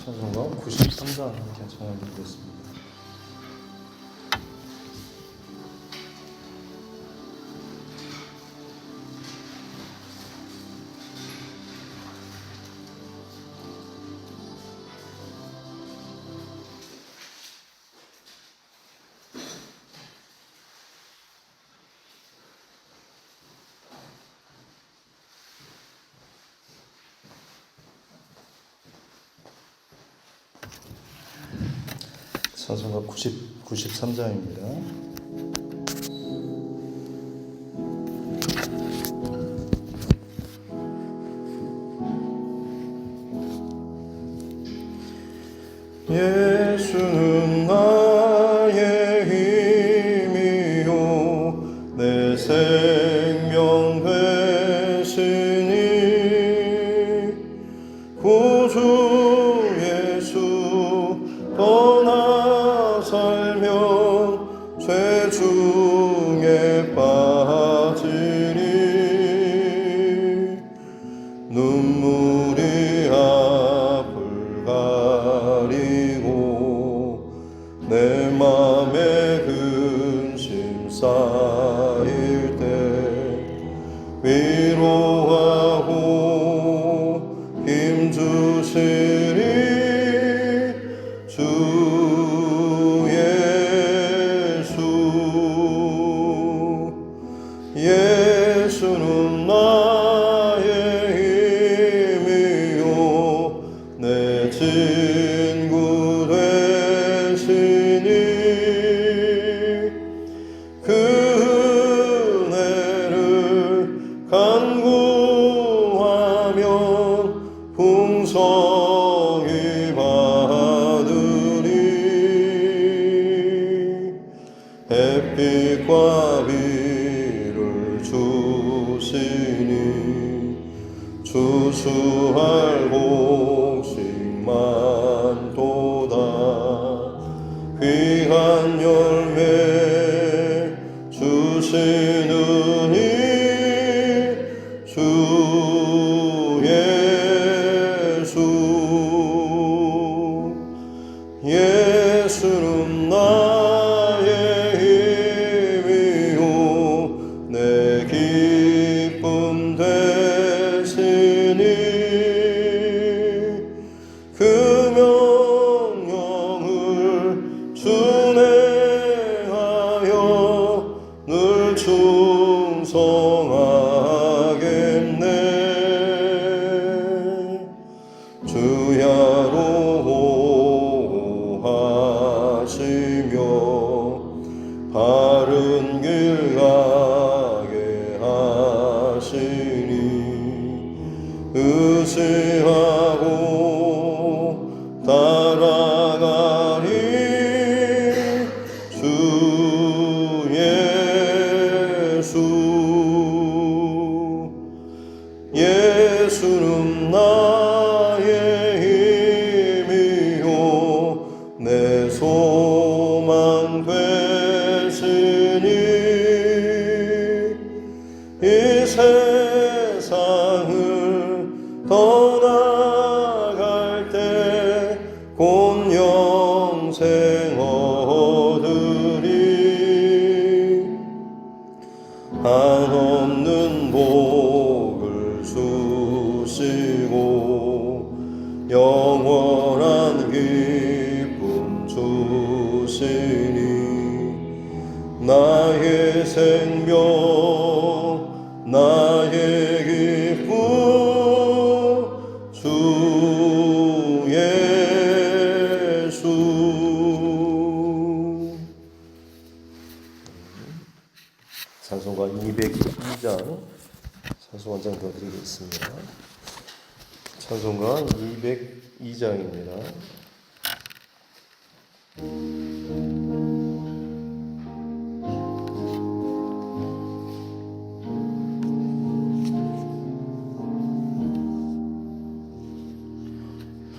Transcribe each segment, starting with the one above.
찬송가 93장 함께 찬양드리겠습니다. 찬송가 93장입니다. 예수는 나의 힘이요 내 생명 되시니 구주 예수 떠나 살면 죄 중에 빠지리 눈물이 앞을 가리고 내 맘에 근심 쌓일 때 위로하고 힘 주시리 주 예수는 나의 힘이요 내 친구 되시니 그 은혜를 간구하면 풍성히 받으리 햇빛과 비를 주시니 추수할 곡식만 도다 귀한 열매 주시느니 주 예수는 나의 힘이요 내 기쁨 되시니 그 명령을 준행하여 늘 충성하겠네 주야로 하시며 바른 길 가게 하시니 의지하고 따라가리 주 예수는 나의 힘이요 내 소망 되시니 이 세상을 떠나갈 때 곧 영생 얻으리 한없는 복을 주시고 영원한 기쁨 주시니 나의 생명 나의 기쁨 주 예수 찬송가 202장 찬송 한 장 더 드리겠습니다. 찬송가 202장입니다.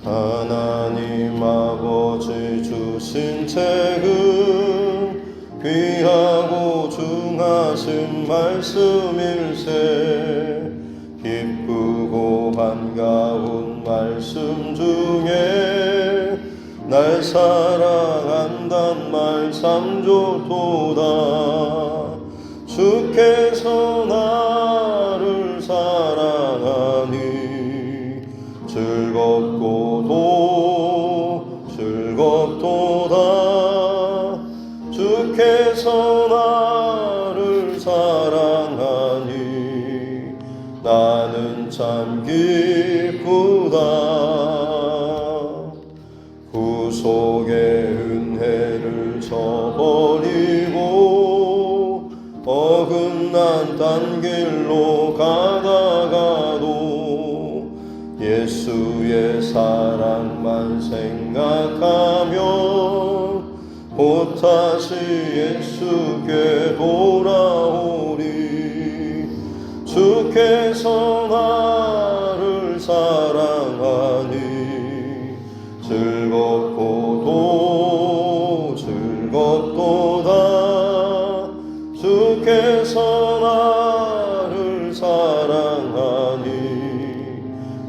하나님 아버지 주신 책은 귀하고 중하신 말씀일세 기쁘고 반가운 말씀 중에 날 사랑한단 말 참 좋도다. 주께서 나를 사랑하니 즐겁도다. 주께서 나를 사랑하니 나는 참 기쁘다. 구속의 은혜를 저버리고 어긋난 딴 길로 가다가도 예수의 사랑만 생각하면 곧 다시 예수께 돌아오리. 주께서 나를 사랑하니 즐겁도다. 주께서 나를 사랑하니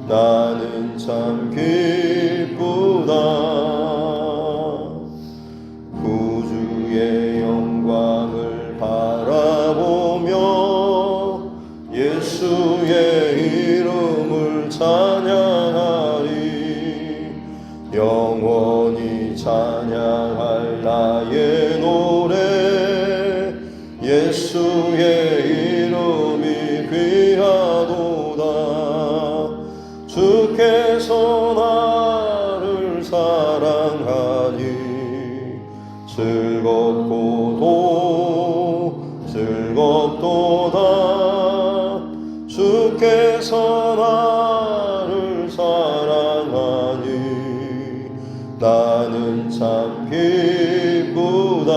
나는 참 기쁘다. 구주의 영광을 바라보며 예수의 이름을 찬양하리. 영원히 찬양할 나의 노래 예수의 이름이 귀하도다. 주께서 나를 사랑하니 즐겁도다. 주께서 나를 사랑하니 나는 참 기쁘다.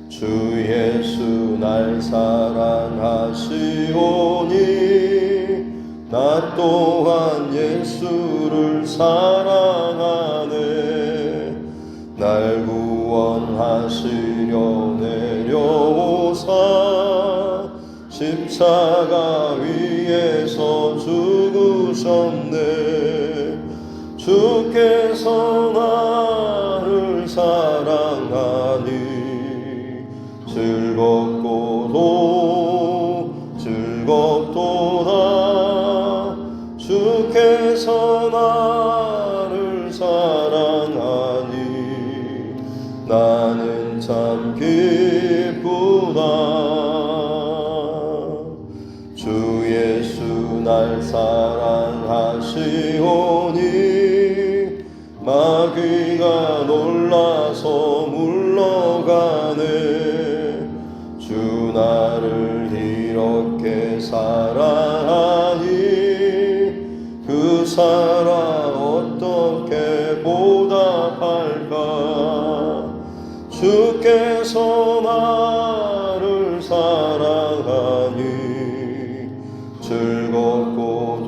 주 예수 날 사랑하시오니 나 또한 예수를 사랑하네. 날 구원하시려 내려오사 십자가 위에서 죽으셨네. 주께서 나를 사랑하니 즐겁도다. 주께서 나를 사랑하니 나는 참 기쁘다. 주 예수 날 사랑하시오니 마귀가 놀라서 물러가네. 주 나를 이렇게 사랑하니 그 사랑 어떻게 보답할까. 주께서 나를 사랑하니 즐겁도다.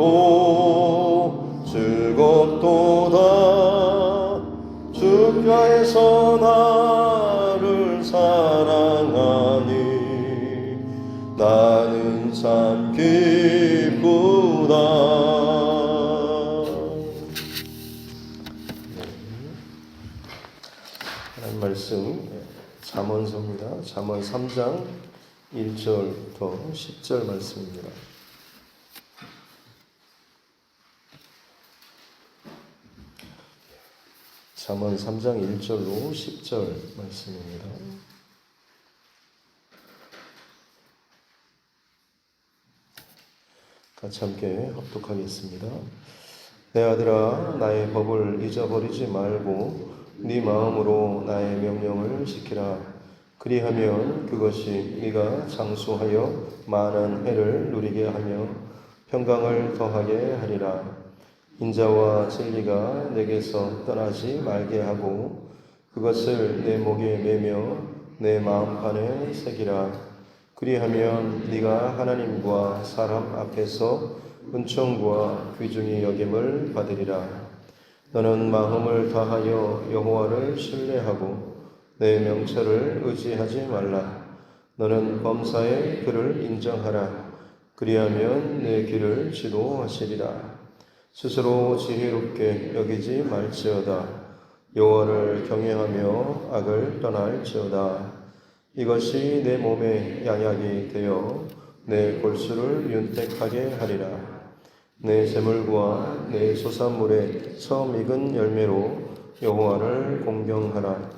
주께서 나를 사랑하니 나는 참 기쁘다. 하나님 말씀 잠언서입니다. 잠언 3장 1절부터 10절 말씀입니다. 잠언 3장 1절로 10절 말씀입니다. 같이 함께 합독하겠습니다. 내 아들아 나의 법을 잊어버리지 말고 네 마음으로 나의 명령을 지키라. 그리하면 그것이 네가 장수하여 많은 해를 누리게 하며 평강을 더하게 하리라. 인자와 진리가 내게서 떠나지 말게 하고 그것을 내 목에 매며 내 마음판에 새기라. 그리하면 네가 하나님과 사람 앞에서 은총과 귀중히 여김을 받으리라. 너는 마음을 다하여 여호와를 신뢰하고 내 명철을 의지하지 말라. 너는 범사의 그를 인정하라. 그리하면 내 길을 지도하시리라. 스스로 지혜롭게 여기지 말지어다. 여호와를 경외하며 악을 떠날지어다. 이것이 내 몸에 양약이 되어 내 골수를 윤택하게 하리라. 내 재물과 내 소산물의 처음 익은 열매로 여호와를 공경하라.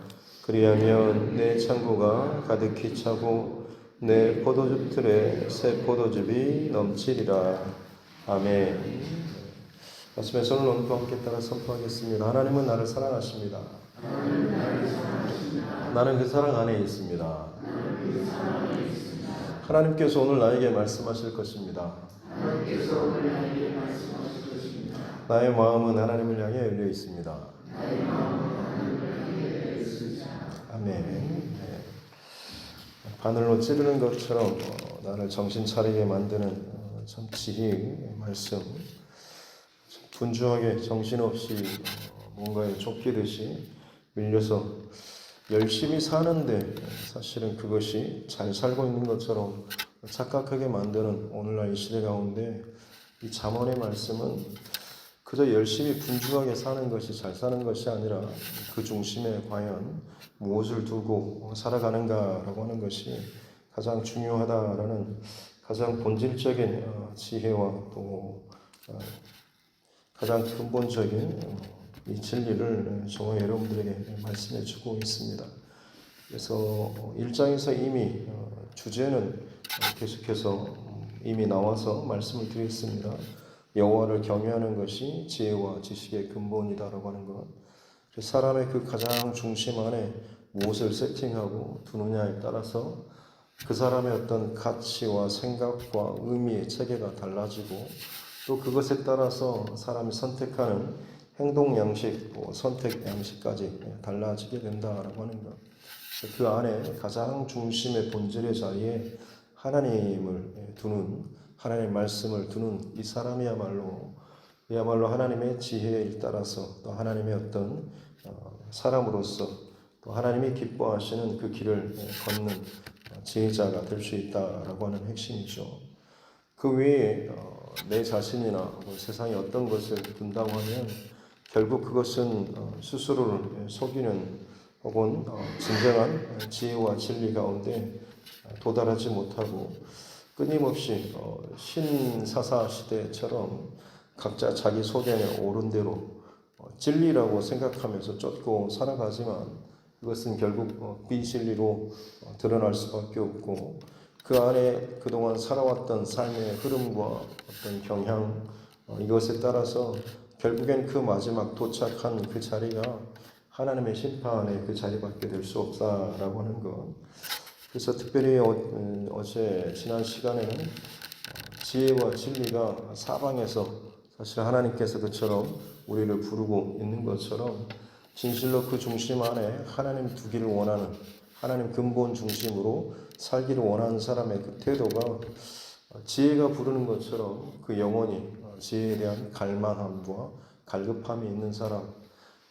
그리하면 내 창고가 가득히 차고 내 포도즙 틀에 새 포도즙이 넘치리라. 아멘. 말씀의 손을 얹고 함께 따라 선포하겠습니다. 하나님은 나를 사랑하십니다. 나는 그 사랑 안에 있습니다. 하나님께서 오늘 나에게 말씀하실 것입니다. 나의 마음은 하나님을 향해 열려 있습니다. 아멘. 네. 바늘로 찌르는 것처럼 나를 정신 차리게 만드는 참 지혜의 말씀. 분주하게 정신없이 뭔가에 쫓기듯이 밀려서 열심히 사는데 사실은 그것이 잘 살고 있는 것처럼 착각하게 만드는 오늘날 이 시대 가운데 이 잠언의 말씀은 그저 열심히 분주하게 사는 것이 잘 사는 것이 아니라 그 중심에 과연 무엇을 두고 살아가는가라고 하는 것이 가장 중요하다라는 가장 본질적인 지혜와 또 가장 근본적인 이 진리를 저와 여러분들에게 말씀해 주고 있습니다. 그래서 1장에서 이미 주제는 계속해서 이미 나와서 말씀을 드렸습니다. 여호와를 경외하는 것이 지혜와 지식의 근본이다라고 하는 것. 사람의 그 가장 중심 안에 무엇을 세팅하고 두느냐에 따라서 그 사람의 어떤 가치와 생각과 의미의 체계가 달라지고 또 그것에 따라서 사람이 선택하는 행동 양식, 선택 양식까지 달라지게 된다라고 하는 것. 그 안에 가장 중심의 본질의 자리에 하나님을 두는, 하나님의 말씀을 두는 이 사람이야말로 하나님의 지혜에 따라서 또 하나님의 어떤 사람으로서 또 하나님이 기뻐하시는 그 길을 걷는 지혜자가 될 수 있다라고 하는 핵심이죠. 그 외에 내 자신이나 세상에 어떤 것을 둔다고 하면 결국 그것은 스스로를 속이는 혹은 진정한 지혜와 진리 가운데 도달하지 못하고 끊임없이 신사사 시대처럼 각자 자기 속에 옳은 대로 진리라고 생각하면서 쫓고 살아가지만 그것은 결국 비진리로 드러날 수밖에 없고 그 안에 그동안 살아왔던 삶의 흐름과 어떤 경향 이것에 따라서 결국엔 그 마지막 도착한 그 자리가 하나님의 심판의 그 자리밖에 될 수 없다라고 하는 것. 그래서 특별히 어제 지난 시간에는 지혜와 진리가 사방에서 사실 하나님께서 그처럼 우리를 부르고 있는 것처럼 진실로 그 중심 안에 하나님 두기를 원하는 하나님 근본 중심으로 살기를 원하는 사람의 그 태도가 지혜가 부르는 것처럼 그 영혼이 지혜에 대한 갈망함과 갈급함이 있는 사람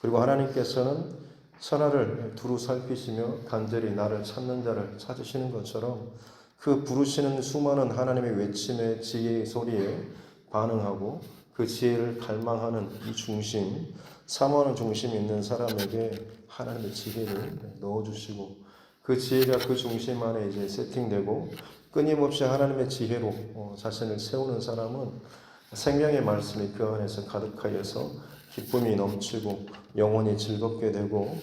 그리고 하나님께서는 천하를 두루 살피시며 간절히 나를 찾는 자를 찾으시는 것처럼 그 부르시는 수많은 하나님의 외침의 지혜의 소리에 반응하고 그 지혜를 갈망하는 이 중심, 사모하는 중심이 있는 사람에게 하나님의 지혜를 넣어주시고 그 지혜가 그 중심 안에 이제 세팅되고 끊임없이 하나님의 지혜로 자신을 세우는 사람은 생명의 말씀이 그 안에서 가득하여서 기쁨이 넘치고 영혼이 즐겁게 되고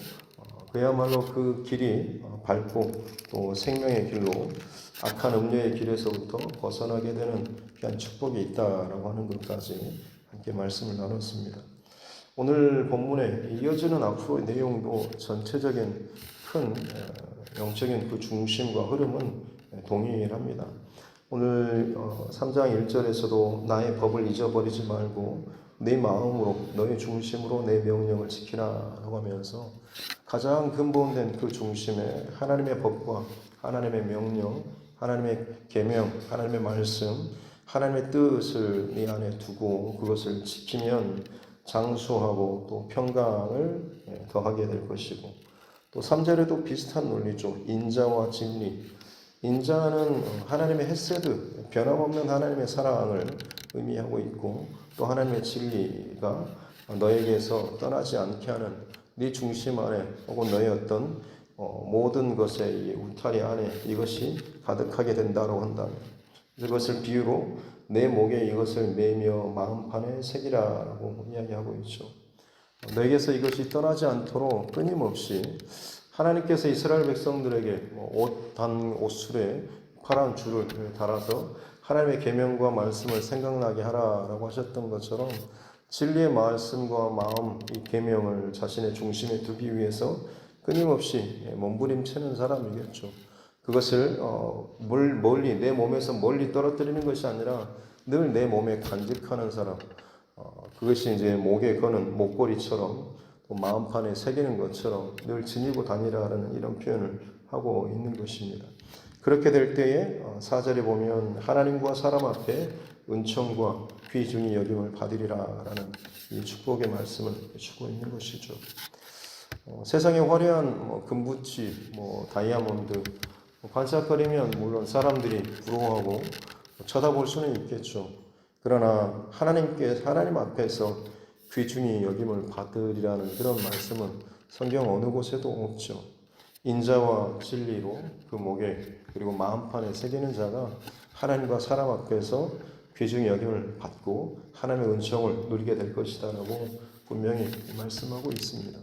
그야말로 그 길이 밝고 또 생명의 길로 악한 음료의 길에서부터 벗어나게 되는 귀한 축복이 있다라고 하는 것까지 함께 말씀을 나눴습니다. 오늘 본문에 이어지는 앞으로의 내용도 전체적인 큰 영적인 그 중심과 흐름은 동일합니다. 오늘 3장 1절에서도 나의 법을 잊어버리지 말고 내 마음으로 너의 중심으로 내 명령을 지키라 라고 하면서 가장 근본된 그 중심에 하나님의 법과 하나님의 명령, 하나님의 계명, 하나님의 말씀, 하나님의 뜻을 네 안에 두고 그것을 지키면 장수하고 또 평강을 더하게 될 것이고 또 3절에도 비슷한 논리죠. 인자와 진리. 인자는 하나님의 헤세드, 변함없는 하나님의 사랑을 의미하고 있고, 또 하나님의 진리가 너에게서 떠나지 않게 하는 네 중심 안에, 혹은 너의 어떤 모든 것의 이 울타리 안에 이것이 가득하게 된다고 한다면, 이것을 비유로 내 목에 이것을 매며 마음판에 새기라라고 이야기하고 있죠. 너에게서 이것이 떠나지 않도록 끊임없이 하나님께서 이스라엘 백성들에게 단 옷술에 파란 줄을 달아서 하나님의 계명과 말씀을 생각나게 하라라고 하셨던 것처럼, 진리의 말씀과 마음, 이 계명을 자신의 중심에 두기 위해서 끊임없이 몸부림치는 사람이겠죠. 그것을 멀리, 내 몸에서 멀리 떨어뜨리는 것이 아니라 늘 내 몸에 간직하는 사람, 그것이 이제 목에 거는 목걸이처럼, 또 마음판에 새기는 것처럼 늘 지니고 다니라는 이런 표현을 하고 있는 것입니다. 그렇게 될 때에 4절에 보면 하나님과 사람 앞에 은총과 귀중히 여김을 받으리라라는 이 축복의 말씀을 주고 있는 것이죠. 세상에 화려한 금붙이, 다이아몬드 반짝거리면 물론 사람들이 부러워하고 쳐다볼 수는 있겠죠. 그러나 하나님 앞에서 귀중히 여김을 받으리라는 그런 말씀은 성경 어느 곳에도 없죠. 인자와 진리로 그 목에 그리고 마음판에 새기는 자가 하나님과 사람 앞에서 귀중히 여김을 받고 하나님의 은총을 누리게 될 것이다라고 분명히 말씀하고 있습니다.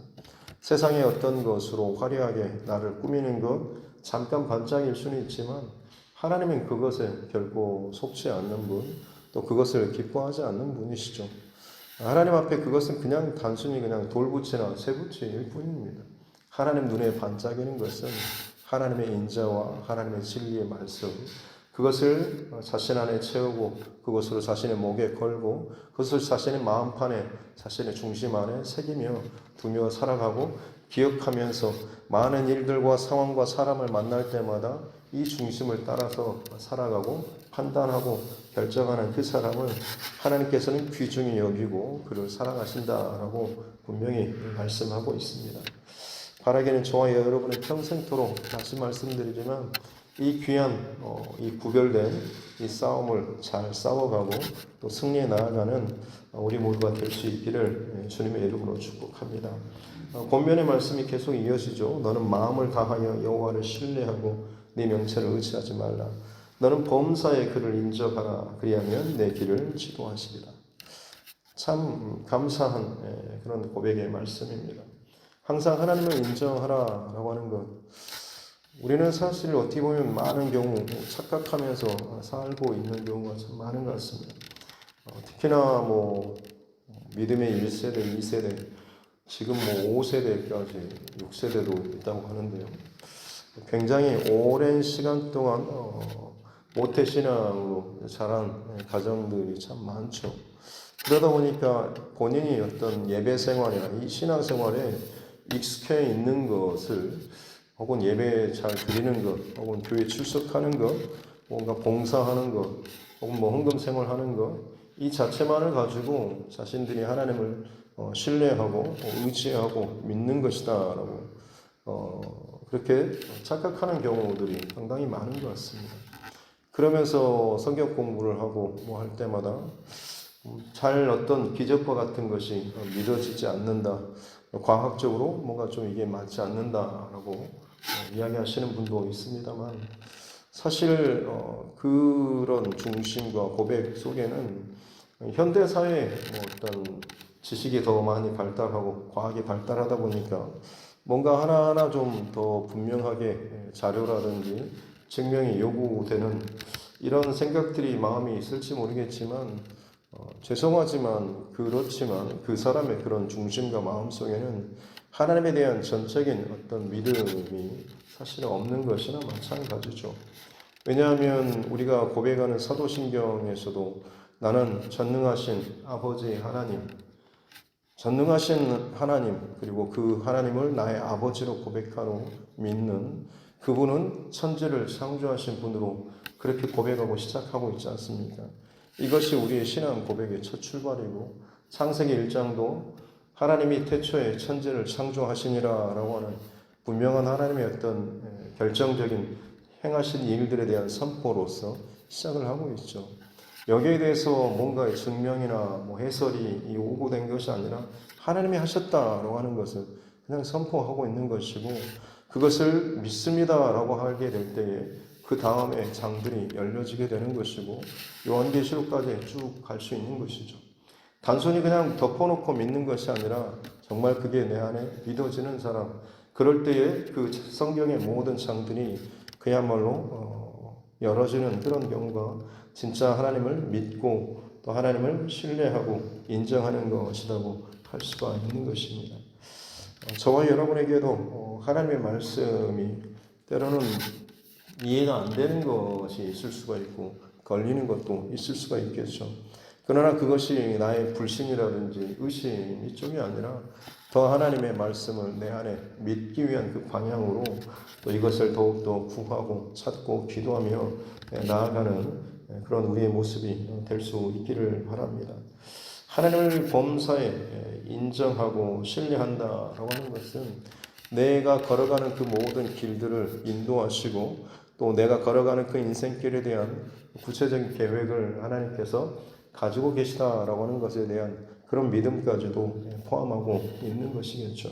세상의 어떤 것으로 화려하게 나를 꾸미는 것 잠깐 반짝일 수는 있지만, 하나님은 그것에 결코 속지 않는 분, 또 그것을 기뻐하지 않는 분이시죠. 하나님 앞에 그것은 그냥 단순히 그냥 돌붙이나 쇠붙이일 뿐입니다. 하나님 눈에 반짝이는 것은 하나님의 인자와 하나님의 진리의 말씀, 그것을 자신 안에 채우고 그것으로 자신의 목에 걸고 그것을 자신의 마음판에, 자신의 중심 안에 새기며 두며 살아가고, 기억하면서 많은 일들과 상황과 사람을 만날 때마다 이 중심을 따라서 살아가고 판단하고 결정하는 그 사람을 하나님께서는 귀중히 여기고 그를 사랑하신다라고 분명히 말씀하고 있습니다. 바라기는 저와 여러분의 평생토록 다시 말씀드리지만, 이 귀한 이 구별된 이 싸움을 잘 싸워가고 또 승리해 나아가는 우리 모두가 될 수 있기를 주님의 이름으로 축복합니다. 본면의 말씀이 계속 이어지죠. 너는 마음을 다하여 여호와를 신뢰하고 네 명체를 의지하지 말라. 너는 범사에 그를 인정하라. 그리하면 내 길을 지도하시리라. 참 감사한 그런 고백의 말씀입니다. 항상 하나님을 인정하라라고 하는 것, 우리는 사실 어떻게 보면 많은 경우 착각하면서 살고 있는 경우가 참 많은 것 같습니다. 특히나 믿음의 1세대, 2세대, 지금 5세대까지 6세대도 있다고 하는데요. 굉장히 오랜 시간 동안 모태신앙으로 자란 가정들이 참 많죠. 그러다 보니까 본인이 어떤 예배 생활이나 이 신앙 생활에 익숙해 있는 것을, 혹은 예배 잘 드리는 것, 혹은 교회 출석하는 것, 뭔가 봉사하는 것, 혹은 헌금 생활하는 것, 이 자체만을 가지고 자신들이 하나님을 신뢰하고 의지하고 믿는 것이다라고 그렇게 착각하는 경우들이 상당히 많은 것 같습니다. 그러면서 성경 공부를 하고 할 때마다 잘 어떤 기적과 같은 것이 믿어지지 않는다, 과학적으로 뭔가 좀 이게 맞지 않는다라고 이야기하시는 분도 있습니다만, 사실 그런 중심과 고백 속에는 현대 사회의 어떤 지식이 더 많이 발달하고 과학이 발달하다 보니까 뭔가 하나하나 좀 더 분명하게 자료라든지 증명이 요구되는 이런 생각들이 마음이 있을지 모르겠지만, 죄송하지만 그렇지만 그 사람의 그런 중심과 마음 속에는 하나님에 대한 전적인 어떤 믿음이 사실은 없는 것이나 마찬가지죠. 왜냐하면 우리가 고백하는 사도신경에서도 나는 전능하신 아버지 하나님, 전능하신 하나님, 그리고 그 하나님을 나의 아버지로 고백하고 믿는 그분은 천지를 창조하신 분으로 그렇게 고백하고 시작하고 있지 않습니까? 이것이 우리의 신앙 고백의 첫 출발이고, 창세기 1장도 하나님이 태초에 천지를 창조하시니라라고 하는 분명한 하나님의 어떤 결정적인 행하신 일들에 대한 선포로서 시작을 하고 있죠. 여기에 대해서 뭔가의 증명이나 뭐 해설이 오고된 것이 아니라 하나님이 하셨다라고 하는 것을 그냥 선포하고 있는 것이고, 그것을 믿습니다라고 하게 될 때에 그 다음에 장들이 열려지게 되는 것이고, 요한계시록까지 쭉 갈 수 있는 것이죠. 단순히 그냥 덮어놓고 믿는 것이 아니라 정말 그게 내 안에 믿어지는 사람, 그럴 때에 그 성경의 모든 장들이 그야말로 열어지는 그런 경우가 진짜 하나님을 믿고 또 하나님을 신뢰하고 인정하는 것이라고 할 수가 있는 것입니다. 저와 여러분에게도 하나님의 말씀이 때로는 이해가 안 되는 것이 있을 수가 있고 걸리는 것도 있을 수가 있겠죠. 그러나 그것이 나의 불신이라든지 의심 이쪽이 아니라 더 하나님의 말씀을 내 안에 믿기 위한 그 방향으로 또 이것을 더욱더 구하고 찾고 기도하며 나아가는 그런 우리의 모습이 될 수 있기를 바랍니다. 하나님을 범사에 인정하고 신뢰한다라고 하는 것은 내가 걸어가는 그 모든 길들을 인도하시고 또 내가 걸어가는 그 인생길에 대한 구체적인 계획을 하나님께서 가지고 계시다라고 하는 것에 대한 그런 믿음까지도 포함하고 있는 것이겠죠.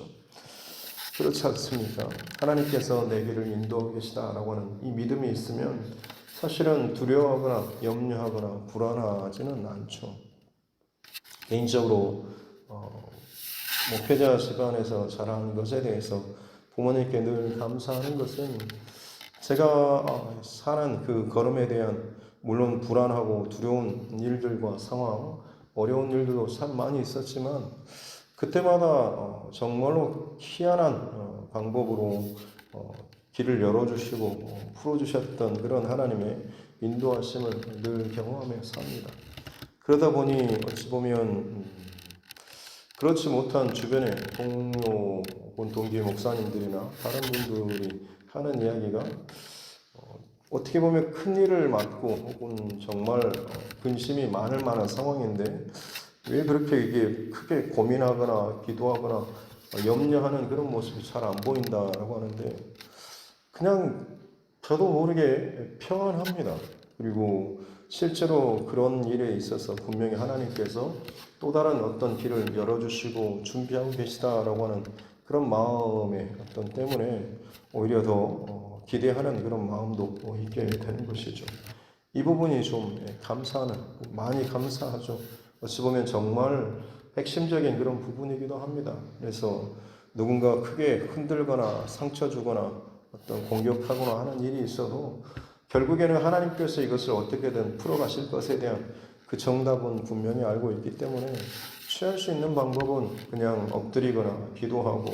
그렇지 않습니까? 하나님께서 내 길을 인도하고 계시다라고 하는 이 믿음이 있으면 사실은 두려워하거나 염려하거나 불안하지는 않죠. 개인적으로 목회자 집안에서 자란 것에 대해서 부모님께 늘 감사하는 것은 제가 사는 그 걸음에 대한 물론 불안하고 두려운 일들과 상황, 어려운 일들도 참 많이 있었지만 그때마다 정말로 희한한 방법으로 길을 열어주시고 풀어주셨던 그런 하나님의 인도하심을 늘 경험하며 삽니다. 그러다 보니 어찌 보면 그렇지 못한 주변의 동료 혹은 동기 목사님들이나 다른 분들이 하는 이야기가 어떻게 보면 큰 일을 맡고 혹은 정말 근심이 많을 만한 상황인데 왜 그렇게 이게 크게 고민하거나 기도하거나 염려하는 그런 모습이 잘 안 보인다라고 하는데 그냥 저도 모르게 평안합니다. 그리고 실제로 그런 일에 있어서 분명히 하나님께서 또 다른 어떤 길을 열어주시고 준비하고 계시다라고 하는 그런 마음의 어떤 때문에 오히려 더 기대하는 그런 마음도 있게 되는 것이죠. 이 부분이 좀 감사하는, 많이 감사하죠. 어찌 보면 정말 핵심적인 그런 부분이기도 합니다. 그래서 누군가 크게 흔들거나 상처 주거나 어떤 공격하거나 하는 일이 있어도 결국에는 하나님께서 이것을 어떻게든 풀어가실 것에 대한 그 정답은 분명히 알고 있기 때문에 취할 수 있는 방법은 그냥 엎드리거나 기도하고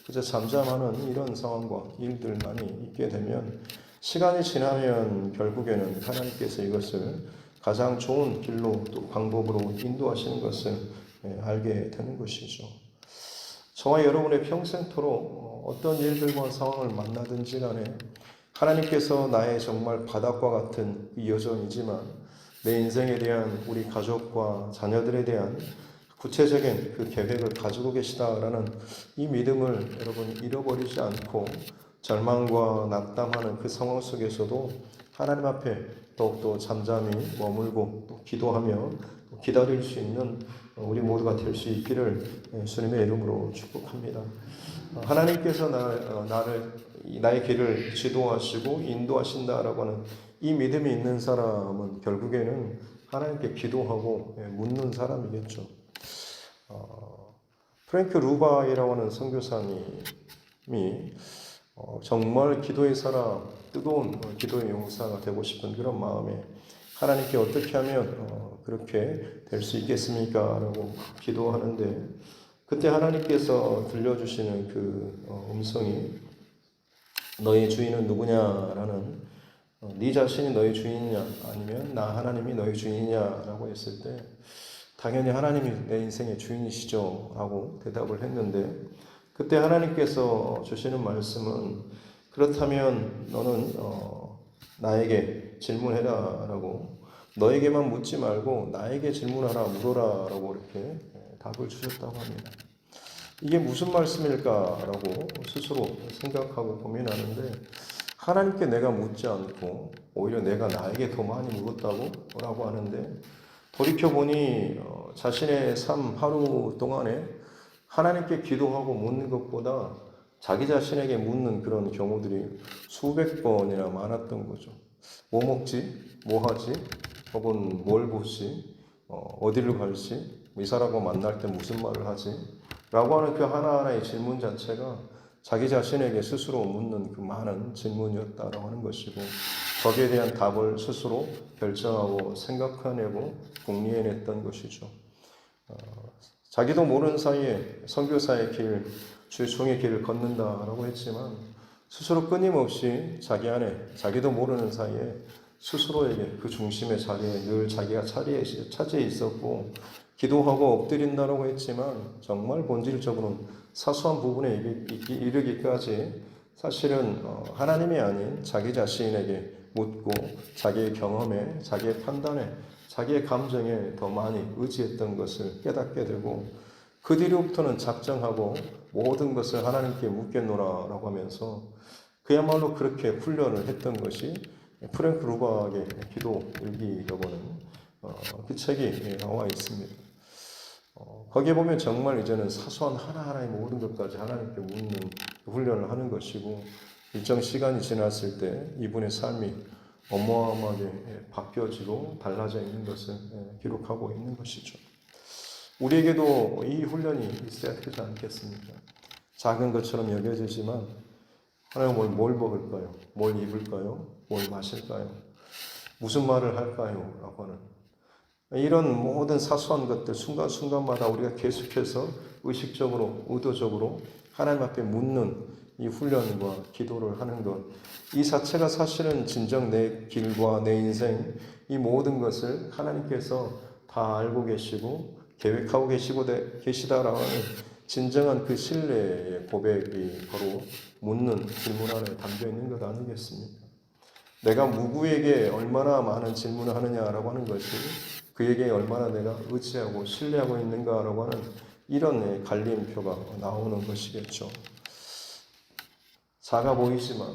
그저 잠잠하는 이런 상황과 일들만이 있게 되면 시간이 지나면 결국에는 하나님께서 이것을 가장 좋은 길로 또 방법으로 인도하시는 것을 알게 되는 것이죠. 저와 여러분의 평생토록 어떤 일들과 상황을 만나든지 간에 하나님께서 나의 정말 바닥과 같은 이 여정이지만 내 인생에 대한 우리 가족과 자녀들에 대한 구체적인 그 계획을 가지고 계시다라는 이 믿음을 여러분 잃어버리지 않고 절망과 낙담하는 그 상황 속에서도 하나님 앞에 더욱더 잠잠히 머물고 또 기도하며 기다릴 수 있는 우리 모두가 될 수 있기를 주님의 이름으로 축복합니다. 하나님께서 나의 길을 지도하시고 인도하신다라고 하는 이 믿음이 있는 사람은 결국에는 하나님께 기도하고 묻는 사람이겠죠. 프랭크 루바이라고 하는 선교사님이 정말 기도의 사람, 뜨거운 기도의 용사가 되고 싶은 그런 마음에 하나님께 어떻게 하면 그렇게 될 수 있겠습니까? 라고 기도하는데 그때 하나님께서 들려주시는 그 음성이 너희 주인은 누구냐라는 네 자신이 너희 주인이냐 아니면 나 하나님이 너희 주인이냐라고 했을 때 당연히 하나님이 내 인생의 주인이시죠 라고 대답을 했는데 그때 하나님께서 주시는 말씀은 그렇다면 너는 나에게 질문해라 라고 너에게만 묻지 말고 나에게 질문하라 물어라 라고 이렇게 답을 주셨다고 합니다. 이게 무슨 말씀일까라고 스스로 생각하고 고민하는데 하나님께 내가 묻지 않고 오히려 내가 나에게 더 많이 묻었다고 라고 하는데, 돌이켜보니 자신의 삶 하루 동안에 하나님께 기도하고 묻는 것보다 자기 자신에게 묻는 그런 경우들이 수백 번이나 많았던 거죠. 뭐 먹지? 뭐 하지? 혹은 뭘 보지? 어디를 갈지? 이 사람과 만날 때 무슨 말을 하지? 라고 하는 그 하나하나의 질문 자체가 자기 자신에게 스스로 묻는 그 많은 질문이었다라고 하는 것이고, 거기에 대한 답을 스스로 결정하고 생각해내고 궁리해냈던 것이죠. 자기도 모르는 사이에 선교사의 길, 주의 종의 길을 걷는다라고 했지만, 스스로 끊임없이 자기 안에 자기도 모르는 사이에 스스로에게 그 중심의 자리에 늘 자기가 차지해 있었고, 기도하고 엎드린다라고 했지만 정말 본질적으로는 사소한 부분에 이르기까지 사실은 하나님이 아닌 자기 자신에게 묻고 자기의 경험에, 자기의 판단에, 자기의 감정에 더 많이 의지했던 것을 깨닫게 되고, 그 뒤로부터는 작정하고 모든 것을 하나님께 묻겠노라라고 하면서 그야말로 그렇게 훈련을 했던 것이 프랭크 루박의 기도 일기라고 하는 그 책이 나와 있습니다. 거기에 보면 정말 이제는 사소한 하나하나의 모든 것까지 하나님께 묻는 훈련을 하는 것이고, 일정 시간이 지났을 때 이분의 삶이 어마어마하게 바뀌어지고 달라져 있는 것을 기록하고 있는 것이죠. 우리에게도 이 훈련이 있어야 되지 않겠습니까? 작은 것처럼 여겨지지만 하나님 뭘 먹을까요? 뭘 입을까요? 뭘 마실까요? 무슨 말을 할까요? 라고 하는 이런 모든 사소한 것들 순간순간마다 우리가 계속해서 의식적으로, 의도적으로 하나님 앞에 묻는 이 훈련과 기도를 하는 것, 이 자체가 사실은 진정 내 길과 내 인생, 이 모든 것을 하나님께서 다 알고 계시고 계획하고 계시다라는 진정한 그 신뢰의 고백이 바로 묻는 질문 안에 담겨 있는 것 아니겠습니까? 내가 누구에게 얼마나 많은 질문을 하느냐라고 하는 것이 그에게 얼마나 내가 의지하고 신뢰하고 있는가라고 하는 이런 갈림표가 나오는 것이겠죠. 작아 보이지만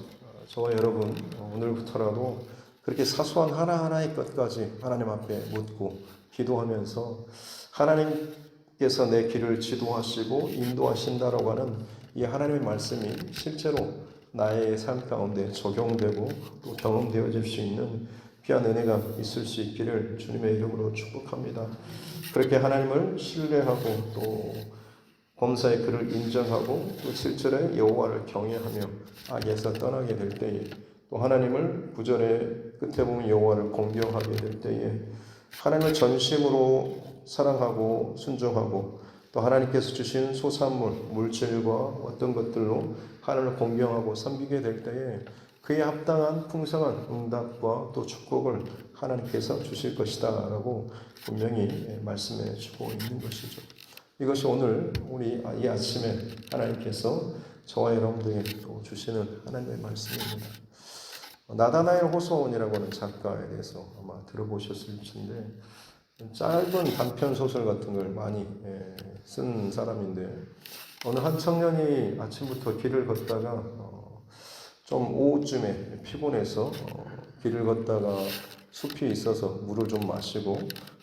저와 여러분 오늘부터라도 그렇게 사소한 하나하나의 것까지 하나님 앞에 묻고 기도하면서 하나님께서 내 길을 지도하시고 인도하신다라고 하는 이 하나님의 말씀이 실제로 나의 삶 가운데 적용되고 또 경험되어질 수 있는 귀한 은혜가 있을 수 있기를 주님의 이름으로 축복합니다. 그렇게 하나님을 신뢰하고 또 범사의 그를 인정하고 또 7절에 여호와를 경외하며 악에서 떠나게 될 때에, 또 하나님을 9절에 끝에 보면 여호와를 공경하게 될 때에 하나님을 전심으로 사랑하고 순종하고 또 하나님께서 주신 소산물, 물질과 어떤 것들로 하나님을 공경하고 섬기게 될 때에 그에 합당한 풍성한 응답과 또 축복을 하나님께서 주실 것이다 라고 분명히 말씀해 주고 있는 것이죠. 이것이 오늘 우리 이 아침에 하나님께서 저와 여러분들에게 또 주시는 하나님의 말씀입니다. 나다나엘 호소원이라고 하는 작가에 대해서 아마 들어보셨을 텐데, 짧은 단편 소설 같은 걸 많이 쓴 사람인데, 어느 한 청년이 아침부터 길을 걷다가 좀 오후쯤에 피곤해서 길을 걷다가 숲이 있어서 물을 좀 마시고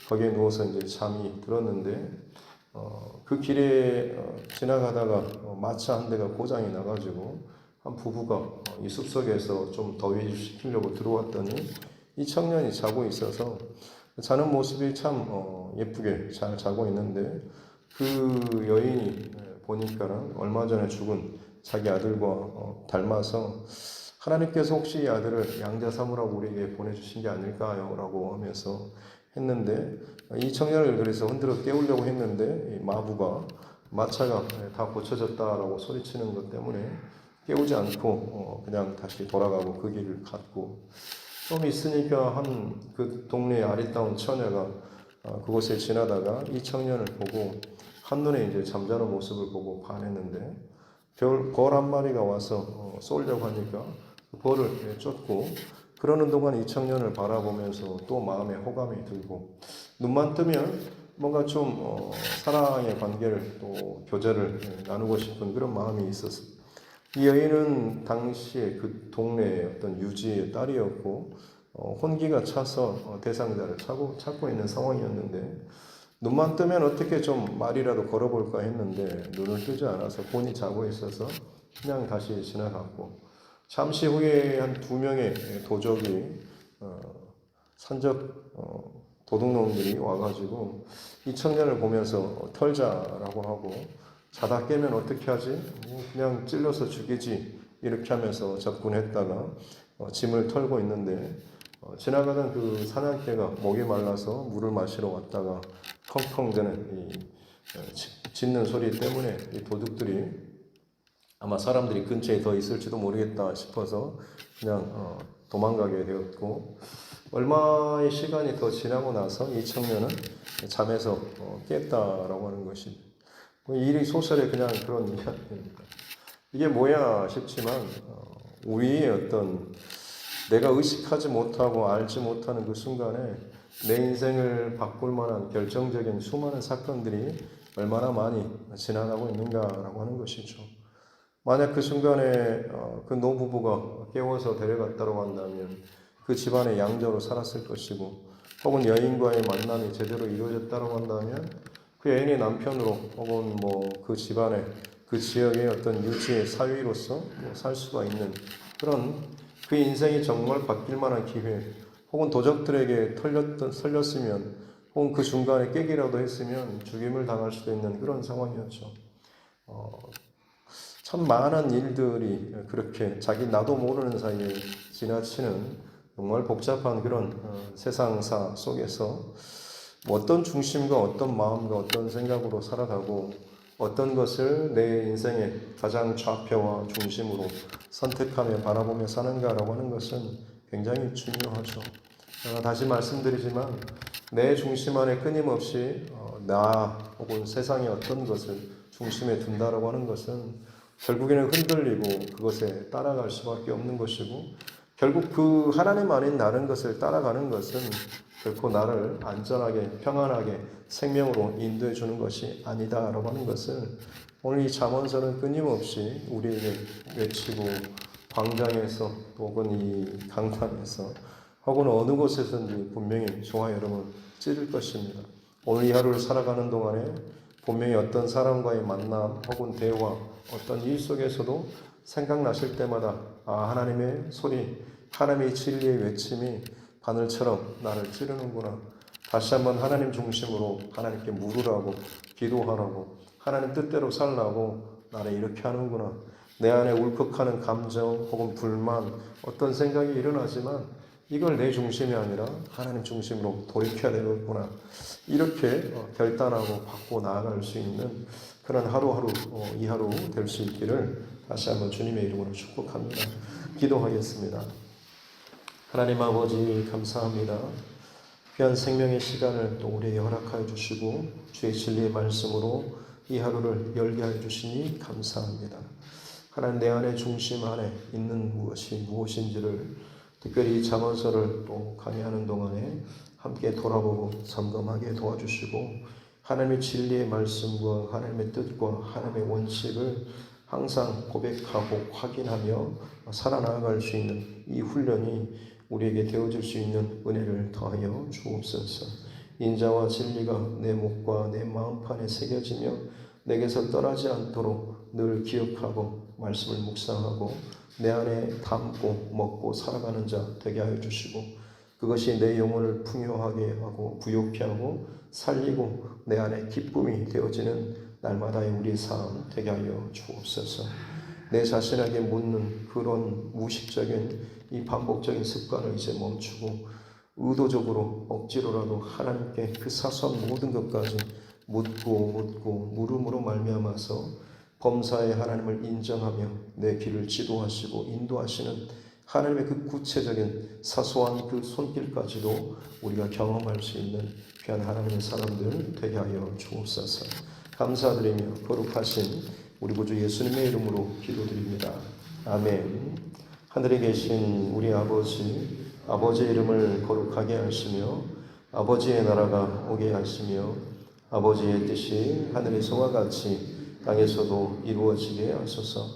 거기에 누워서 이제 잠이 들었는데, 그 길에 지나가다가 마차 한 대가 고장이 나가지고 한 부부가 이 숲속에서 좀 더위 식히려고 들어왔더니 이 청년이 자고 있어서 자는 모습이 참 예쁘게 잘 자고 있는데, 그 여인이 보니까는 얼마 전에 죽은 자기 아들과 닮아서 하나님께서 혹시 이 아들을 양자 삼으라고 우리에게 보내주신 게 아닐까요? 라고 하면서 했는데, 이 청년을 그래서 흔들어 깨우려고 했는데 이 마부가 마차가 다 고쳐졌다라고 소리치는 것 때문에 깨우지 않고 그냥 다시 돌아가고 그 길을 갔고, 좀 있으니까 한 그 동네의 아리따운 처녀가 그곳에 지나다가 이 청년을 보고 한눈에 이제 잠자는 모습을 보고 반했는데, 벌 한 마리가 와서 쏘려고 하니까 벌을 쫓고, 그러는 동안 이 청년을 바라보면서 또 마음에 호감이 들고, 눈만 뜨면 뭔가 좀 사랑의 관계를 또 교제를 나누고 싶은 그런 마음이 있었어요. 이 여인은 당시에 그 동네의 어떤 유지의 딸이었고 혼기가 차서 대상자를 찾고 있는 상황이었는데 눈만 뜨면 어떻게 좀 말이라도 걸어볼까 했는데 눈을 뜨지 않아서 본이 자고 있어서 그냥 다시 지나갔고 잠시 후에 한 2명의 도적이 산적 도둑놈들이 와가지고 이 청년을 보면서 털자라고 하고 자다 깨면 어떻게 하지? 그냥 찔러서 죽이지 이렇게 하면서 접근했다가 짐을 털고 있는데 지나가던 그 사냥개가 목이 말라서 물을 마시러 왔다가 펑펑 되는 이 짖는 소리 때문에 이 도둑들이 아마 사람들이 근처에 더 있을지도 모르겠다 싶어서 그냥 도망가게 되었고 얼마의 시간이 더 지나고 나서 이 청년은 잠에서 깼다라고 하는 것이 이 소설의 그냥 그런 이야기입니다. 이게 뭐야 싶지만 우리의 어떤 내가 의식하지 못하고 알지 못하는 그 순간에 내 인생을 바꿀 만한 결정적인 수많은 사건들이 얼마나 많이 지나가고 있는가라고 하는 것이죠. 만약 그 순간에 그 노부부가 깨워서 데려갔다고 한다면 그 집안의 양자로 살았을 것이고 혹은 여인과의 만남이 제대로 이루어졌다고 한다면 그 여인의 남편으로 혹은 뭐 그 집안의 그 지역의 어떤 유지의 사위로서 살 수가 있는 그런 그 인생이 정말 바뀔 만한 기회 혹은 도적들에게 털렸으면 혹은 그 중간에 깨기라도 했으면 죽임을 당할 수도 있는 그런 상황이었죠. 참 많은 일들이 그렇게 자기 나도 모르는 사이에 지나치는 정말 복잡한 그런 세상사 속에서 어떤 중심과 어떤 마음과 어떤 생각으로 살아가고 어떤 것을 내 인생의 가장 좌표와 중심으로 선택하며 바라보며 사는가라고 하는 것은 굉장히 중요하죠. 제가 다시 말씀드리지만 내 중심 안에 끊임없이 나 혹은 세상의 어떤 것을 중심에 둔다라고 하는 것은 결국에는 흔들리고 그것에 따라갈 수밖에 없는 것이고 결국 그 하나님 안에 나는 것을 따라가는 것은 결코 나를 안전하게 평안하게 생명으로 인도해 주는 것이 아니다라고 하는 것을 오늘 이 잠언서는 끊임없이 우리에게 외치고 광장에서 혹은 이 강단에서 혹은 어느 곳에서든지 분명히 저와 여러분 찌를 것입니다. 오늘 이 하루를 살아가는 동안에 분명히 어떤 사람과의 만남 혹은 대화 어떤 일 속에서도 생각나실 때마다 하나님의 소리 하나님의 진리의 외침이 바늘처럼 나를 찌르는구나. 다시 한번 하나님 중심으로 하나님께 물으라고 기도하라고 하나님 뜻대로 살라고 나를 이렇게 하는구나. 내 안에 울컥하는 감정 혹은 불만 어떤 생각이 일어나지만 이걸 내 중심이 아니라 하나님 중심으로 돌이켜야 되겠구나. 이렇게 결단하고 바꿔 나아갈 수 있는 그런 하루하루 이 하루 될 수 있기를 다시 한번 주님의 이름으로 축복합니다. 기도하겠습니다. 하나님 아버지 감사합니다. 귀한 생명의 시간을 또 우리에게 허락하여 주시고 주의 진리의 말씀으로 이 하루를 열게 하여 주시니 감사합니다. 하나님 내 안의 중심 안에 있는 무엇이 무엇인지를 특별히 이 잠언서를 또 강의하는 동안에 함께 돌아보고 점검하게 도와주시고 하나님의 진리의 말씀과 하나님의 뜻과 하나님의 원칙을 항상 고백하고 확인하며 살아나갈 수 있는 이 훈련이 우리에게 되어질 수 있는 은혜를 더하여 주옵소서. 인자와 진리가 내 목과 내 마음판에 새겨지며 내게서 떠나지 않도록 늘 기억하고 말씀을 묵상하고 내 안에 담고 먹고 살아가는 자 되게 하여 주시고 그것이 내 영혼을 풍요하게 하고 부욕케 하고 살리고 내 안에 기쁨이 되어지는 날마다의 우리의 삶 되게 하여 주옵소서. 내 자신에게 묻는 그런 무의식적인 이 반복적인 습관을 이제 멈추고 의도적으로 억지로라도 하나님께 그 사소한 모든 것까지 묻고 물음으로 말미암아서 범사에 하나님을 인정하며 내 길을 지도하시고 인도하시는 하나님의 그 구체적인 사소한 그 손길까지도 우리가 경험할 수 있는 귀한 하나님의 사람들 되게 하여 주옵소서. 감사드리며 거룩하신 우리 구주 예수님의 이름으로 기도드립니다. 아멘. 하늘에 계신 우리 아버지, 아버지의 이름을 거룩하게 하시며 아버지의 나라가 오게 하시며 아버지의 뜻이 하늘에서와 같이 땅에서도 이루어지게 하소서.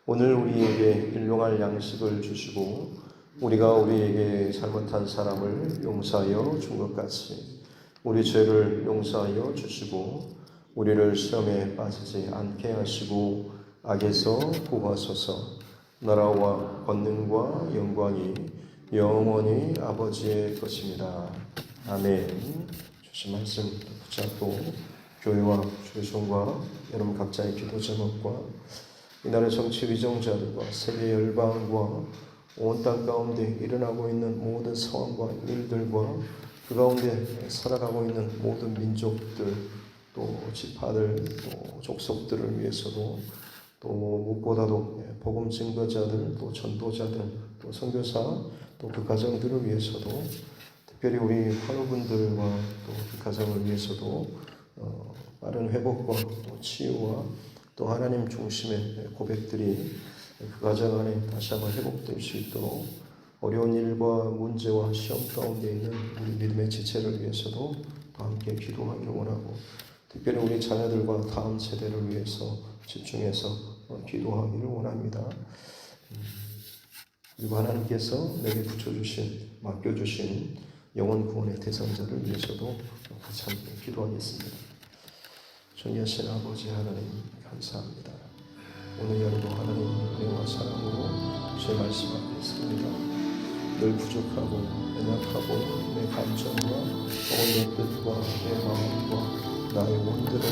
오늘 우리에게 일용할 양식을 주시고 우리가 우리에게 잘못한 사람을 용서하여 준 것 같이 우리 죄를 용서하여 주시고 우리를 시험에 빠지지 않게 하시고 악에서 구하소서. 나라와 권능과 영광이 영원히 아버지의 것입니다. 아멘. 주신 말씀 붙잡고 교회와 조성과 여러분 각자의 기도 제목과 이날의 정치 위정자들과 세계 열방과 온 땅 가운데 일어나고 있는 모든 상황과 일들과 그 가운데 살아가고 있는 모든 민족들 또 지파들 또 족속들을 위해서도 또 무엇보다도 복음 증거자들 또 전도자들 또 선교사 또 그 가정들을 위해서도 특별히 우리 환우분들과 또 그 가정을 위해서도 빠른 회복과 또 치유와 또 하나님 중심의 고백들이 그 가정 안에 다시 한번 회복될 수 있도록 어려운 일과 문제와 시험 가운데 있는 우리 믿음의 지체를 위해서도 또 함께 기도하기를 원하고 특별히 우리 자녀들과 다음 세대를 위해서 집중해서 기도하기를 원합니다. 그리고 하나님께서 내게 붙여주신 맡겨주신 영혼 구원의 대상자를 위해서도 같이 함께 기도하겠습니다. 존귀하신 아버지 하나님 감사합니다. 오늘 하루도 하나님 은혜와 사랑으로 주의 말씀 앞에 섭니다. 늘 부족하고 연약하고 내 감정과 내 뜻과 내 마음과 나의 원대로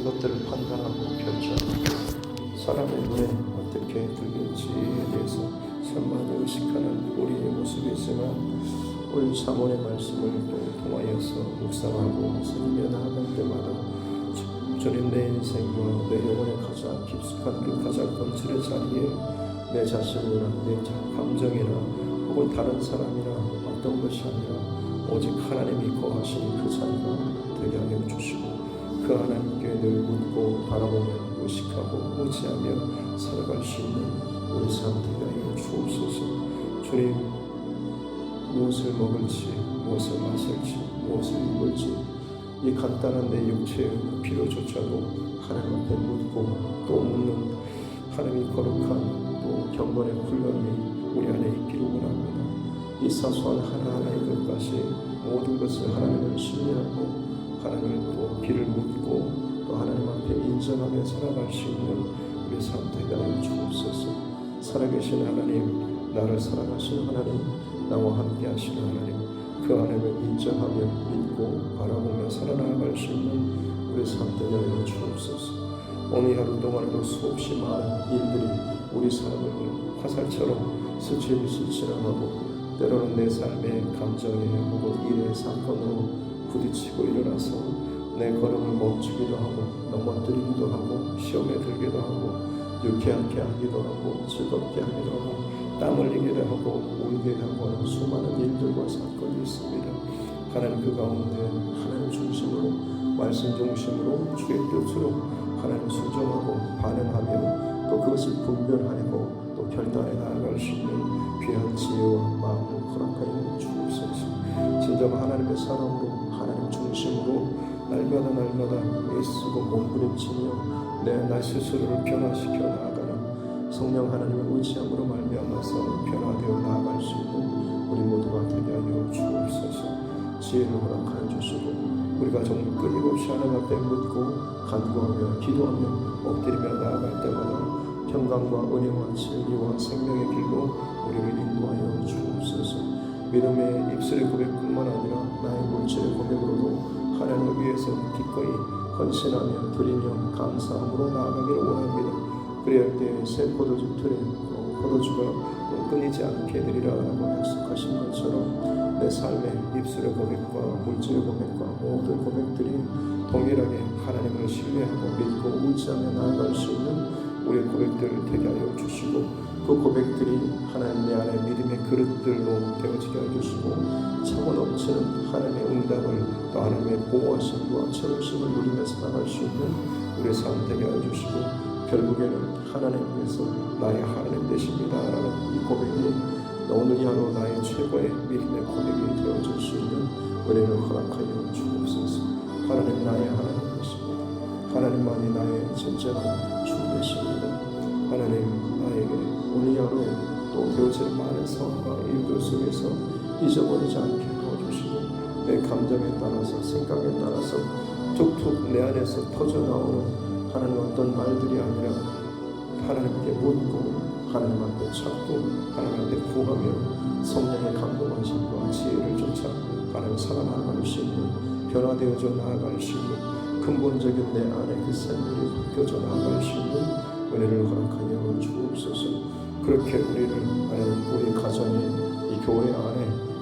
이것들을 판단하고 결정하고 사람의 눈에 어떻게 들릴지에 대해서 산만히 의식하는 우리의 모습이지만 오늘 잠언의 말씀을 또 통하여서 묵상하고 새기며 나아갈 때마다 주님 내 인생과 내 영혼의 가장 깊숙한 그 가장 본질의 자리에 내 자신이나 내 감정이나 혹은 다른 사람이나 어떤 것이 아니라 오직 하나님이 거하시는 그 자리가 되게 하여 주시고 그 하나님께 늘 묻고 바라보며 의식하고 의지하며 살아갈 수 있는 우리 삶 되게 하여 주옵소서. 주님 무엇을 먹을지 무엇을 마실지 무엇을 입을지 이 간단한 내 육체의 필요조차도 하나님 앞에 묻고 또 묻는 하나님이 거룩한 또 경건의 훈련이 우리 안에 있기를 원합니다. 이 사소한 하나하나의 것까지 모든 것을 하나님을 신뢰하고 하나님을 또 길을 묻고 또 하나님 앞에 인정하며 살아갈 수 있는 우리 삶 되게 하여 주옵소서. 살아계신 하나님, 나를 사랑하시는 하나님, 나와 함께 하시는 하나님, 그 하나님을 인정하며 믿고 바라보며 살아나갈 수 있는 우리 삶 되게 하여 주옵소서. 오늘 하루 동안에도 수없이 많은 일들이 우리 삶을 화살처럼 스치듯이 지나가고 때로는 내 삶의 감정에 혹은 일의 사건으로 부딪히고 일어나서 내 걸음을 멈추기도 하고 넘어뜨리기도 하고 시험에 들기도 하고 유쾌하게 하기도 하고 즐겁게 하기도 하고 땀 흘리기도 하고 울게 하고 하는 수많은 일들과 사건이 있습니다. 하나님 그 가운데 하나님 중심으로 말씀 중심으로 주의 뜻으로 하나님 순종하고 반응하며 또 그것을 분별하고 또 결단해 나아갈 수 있는 귀한 지혜와 마음을 허락하여 주옵소서. 진정 하나님의 사랑으로 하나님 중심으로 날마다 애쓰고 몸부림치며 내 스스로를 변화시켜 나아가는 성령 하나님의 의지함으로 말미암아서 변화되어 나아갈 수 있는 우리 모두가 되게 하여 주옵소서. 지혜를 허락하여 주시고 우리가 정말 끊임없이 하나님 앞에 묻고 간구하며 기도하며 엎드리며 나아갈 때마다 평강과 은혜와 진리와 생명의 길로 우리를 인도하여 주옵소서. 믿음의 입술의 고백뿐만 아니라 나의 물질의 고백으로도 하나님을 위해서 기꺼이 헌신하며 드리며 감사함으로 나아가기를 원합니다. 그래야 때 새 포도주 틀에 포도주가 또 끊이지 않게 되리라라고 약속하신 것처럼 내 삶의 입술의 고백과 물질의 고백과 모든 고백들이 동일하게 하나님을 신뢰하고 믿고 의지하며 나아갈 수 있는 우리의 고백들을 되게 하여 주시고 그 고백들이 하나님 내 안에 믿음의 그릇들로 되어지게 해주시고 차고 넘치는 하나님의 응답을 또 하나님의 보호하심과 채우심을 누리며 살아갈 수 있는 우리의 삶 되게 해주시고 결국에는 하나님께서 나의 하나님 되십니다라는 이 고백이 오늘 이 하루 나의 최고의 믿음의 고백이 되어줄 수 있는 은혜를 허락하여 주옵소서. 하나님 나의 하나님 되십니다. 하나님만이 나의 진정한 주 되십니다. 하나님 오늘 하루에 또 되어질 많은 상황과 이유들 속에서 잊어버리지 않게 도와주시고 내 감정에 따라서 생각에 따라서 툭툭 내 안에서 터져나오는 하나님 어떤 말들이 아니라 하나님께 묻고 하나님 앞에 찾고 하나님 앞에 구하며 성령의 감동하심과 지혜를 쫓아 하나님 살아나갈 수 있는 변화되어져 나아갈 수 있는 근본적인 내 안에 그 삶들이 바뀌어져 나아갈 수 있는 은혜를 허락하여 주옵소서. 그렇게 우리를 하나님 우리 가정에 이 교회 안에